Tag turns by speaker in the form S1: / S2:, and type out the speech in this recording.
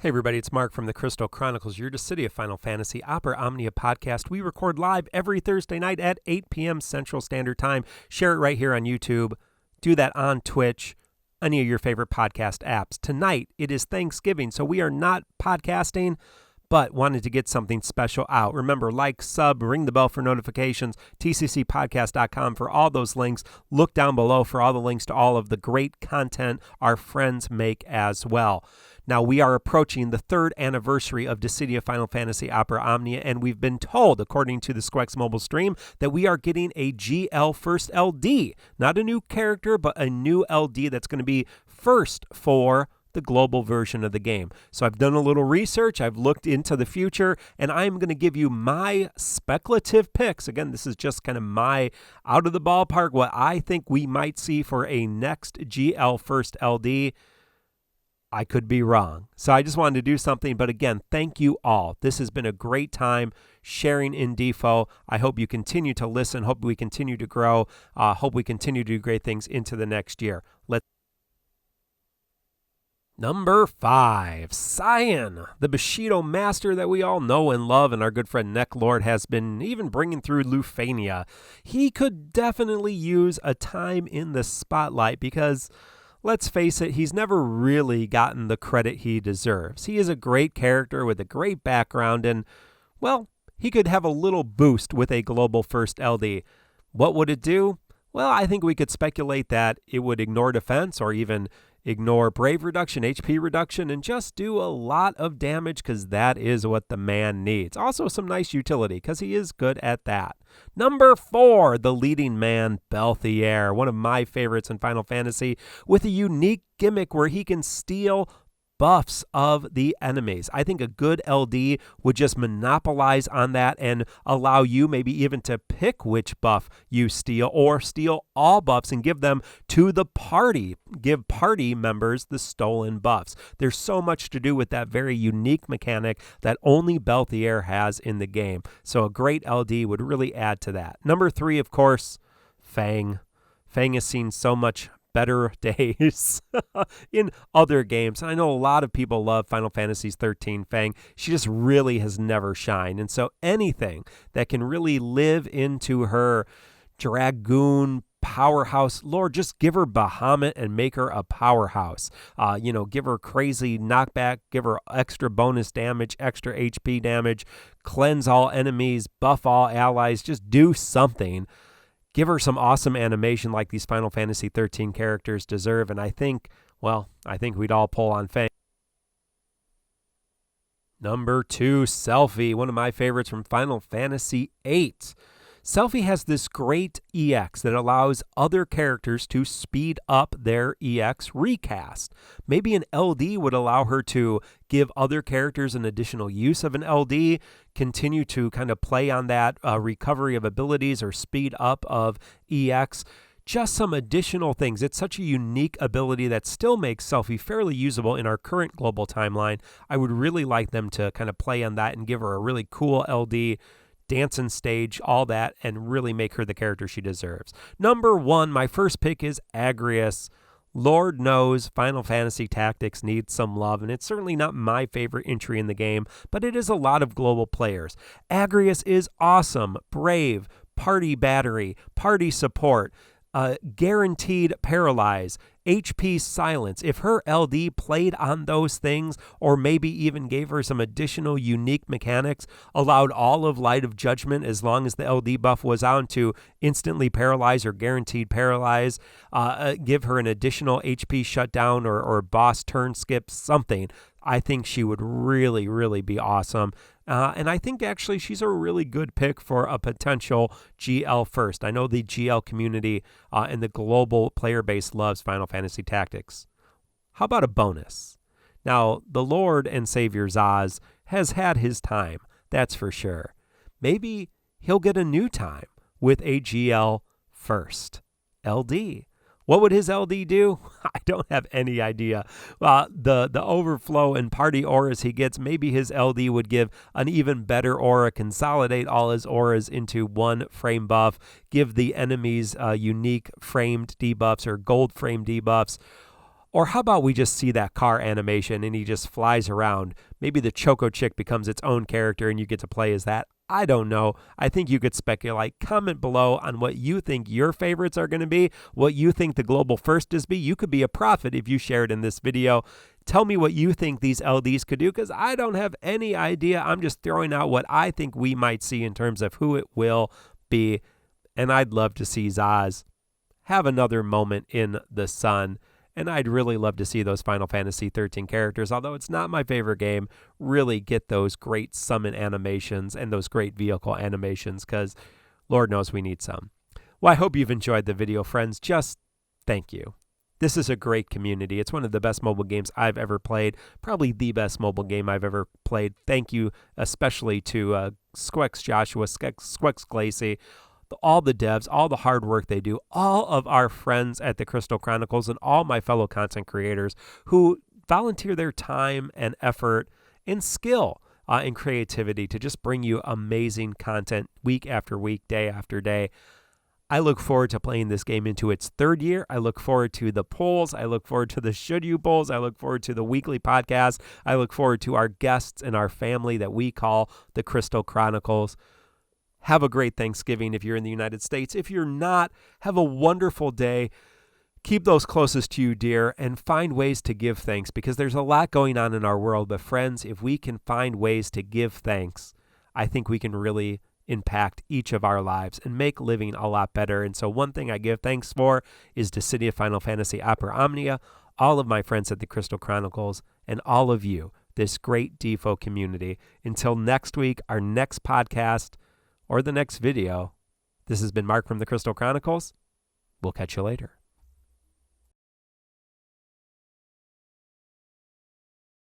S1: Hey everybody, it's Mark from the Crystal Chronicles, your Dissidia Final Fantasy Opera Omnia podcast. We record live every Thursday night at 8 p.m. Central Standard Time. Share it right here on YouTube. Do that on Twitch, any of your favorite podcast apps. Tonight, it is Thanksgiving, so we are not podcasting, but wanted to get something special out. Remember, like, sub, ring the bell for notifications, tccpodcast.com for all those links. Look down below for all the links to all of the great content our friends make as well. Now, we are approaching the 3rd anniversary of Dissidia Final Fantasy Opera Omnia, and we've been told, according to the Squex mobile stream, that we are getting a GL First LD. Not a new character, but a new LD that's going to be first for the global version of the game. So I've done a little research, I've looked into the future, and I'm going to give you my speculative picks. Again, this is just kind of my out of the ballpark, what I think we might see for a next GL First LD. I could be wrong. So I just wanted to do something. But again, thank you all. This has been a great time sharing in DFFOO. I hope you continue to listen. Hope we continue to grow. Hope we continue to do great things into the next year. Number 5, Cyan, the Bushido master that we all know and love, and our good friend Necklord has been even bringing through Lufania. He could definitely use a time in the spotlight because, let's face it, he's never really gotten the credit he deserves. He is a great character with a great background, and, well, he could have a little boost with a Global First LD. What would it do? Well, I think we could speculate that it would ignore defense or even ignore brave reduction, HP reduction, and just do a lot of damage because that is what the man needs. Also some nice utility because he is good at that. Number 4, the leading man, Belthier, one of my favorites in Final Fantasy, with a unique gimmick where he can steal buffs of the enemies. I think a good LD would just monopolize on that and allow you maybe even to pick which buff you steal or steal all buffs and give them to the party. Give party members the stolen buffs. There's so much to do with that very unique mechanic that only Belthier has in the game. So a great LD would really add to that. Number 3, of course, Fang. Fang has seen so much better days in other games. And I know a lot of people love Final Fantasy XIII Fang. She just really has never shined. And so anything that can really live into her Dragoon powerhouse, Lord, just give her Bahamut and make her a powerhouse. Give her crazy knockback, give her extra bonus damage, extra HP damage, cleanse all enemies, buff all allies, just do something. Give her some awesome animation like these Final Fantasy XIII characters deserve, and I think we'd all pull on Fang. Number 2, Selfie, one of my favorites from Final Fantasy VIII. Selfie has this great EX that allows other characters to speed up their EX recast. Maybe an LD would allow her to give other characters an additional use of an LD, continue to kind of play on that recovery of abilities or speed up of EX. Just some additional things. It's such a unique ability that still makes Selfie fairly usable in our current global timeline. I would really like them to kind of play on that and give her a really cool LD, dancing stage, all that, and really make her the character she deserves. Number 1, my first pick is Agrius. Lord knows Final Fantasy Tactics needs some love, and it's certainly not my favorite entry in the game, but it is a lot of global players. Agrius is awesome, brave, party battery, party support, guaranteed paralyze, HP silence. If her LD played on those things, or maybe even gave her some additional unique mechanics, allowed all of Light of Judgment, as long as the LD buff was on, to instantly paralyze or guaranteed paralyze, give her an additional HP shutdown or boss turn skip, something, I think she would really, really be awesome. And I think actually she's a really good pick for a potential GL first. I know the GL community and the global player base loves Final Fantasy Tactics. How about a bonus? Now, the Lord and Savior Zaz has had his time, that's for sure. Maybe he'll get a new time with a GL first LD. What would his LD do? I don't have any idea. The overflow and party auras he gets, maybe his LD would give an even better aura, consolidate all his auras into one frame buff, give the enemies unique framed debuffs or gold frame debuffs. Or how about we just see that car animation and he just flies around? Maybe the Choco Chick becomes its own character and you get to play as that. I don't know. I think you could speculate. Comment below on what you think your favorites are going to be, what you think the global first is be. You could be a prophet if you shared in this video. Tell me what you think these LDs could do, because I don't have any idea. I'm just throwing out what I think we might see in terms of who it will be. And I'd love to see Zaz have another moment in the sun. And I'd really love to see those Final Fantasy XIII characters, although it's not my favorite game, really get those great summon animations and those great vehicle animations, because Lord knows we need some. Well, I hope you've enjoyed the video, friends. Just thank you. This is a great community. It's one of the best mobile games I've ever played, probably the best mobile game I've ever played. Thank you especially to Squex Joshua, Squex Glacy, all the devs, all the hard work they do, all of our friends at the Crystal Chronicles, and all my fellow content creators who volunteer their time and effort and skill and creativity to just bring you amazing content week after week, day after day. I look forward to playing this game into its third year. I look forward to the polls. I look forward to the Should You polls. I look forward to the weekly podcast. I look forward to our guests and our family that we call the Crystal Chronicles. Have a great Thanksgiving if you're in the United States. If you're not, have a wonderful day. Keep those closest to you dear and find ways to give thanks, because there's a lot going on in our world. But friends, if we can find ways to give thanks, I think we can really impact each of our lives and make living a lot better. And so one thing I give thanks for is Dissidia Final Fantasy Opera Omnia, all of my friends at the Crystal Chronicles, and all of you, this great DFFOO community. Until next week, our next podcast, or the next video, this has been Mark from the Crystal Chronicles. We'll catch you later.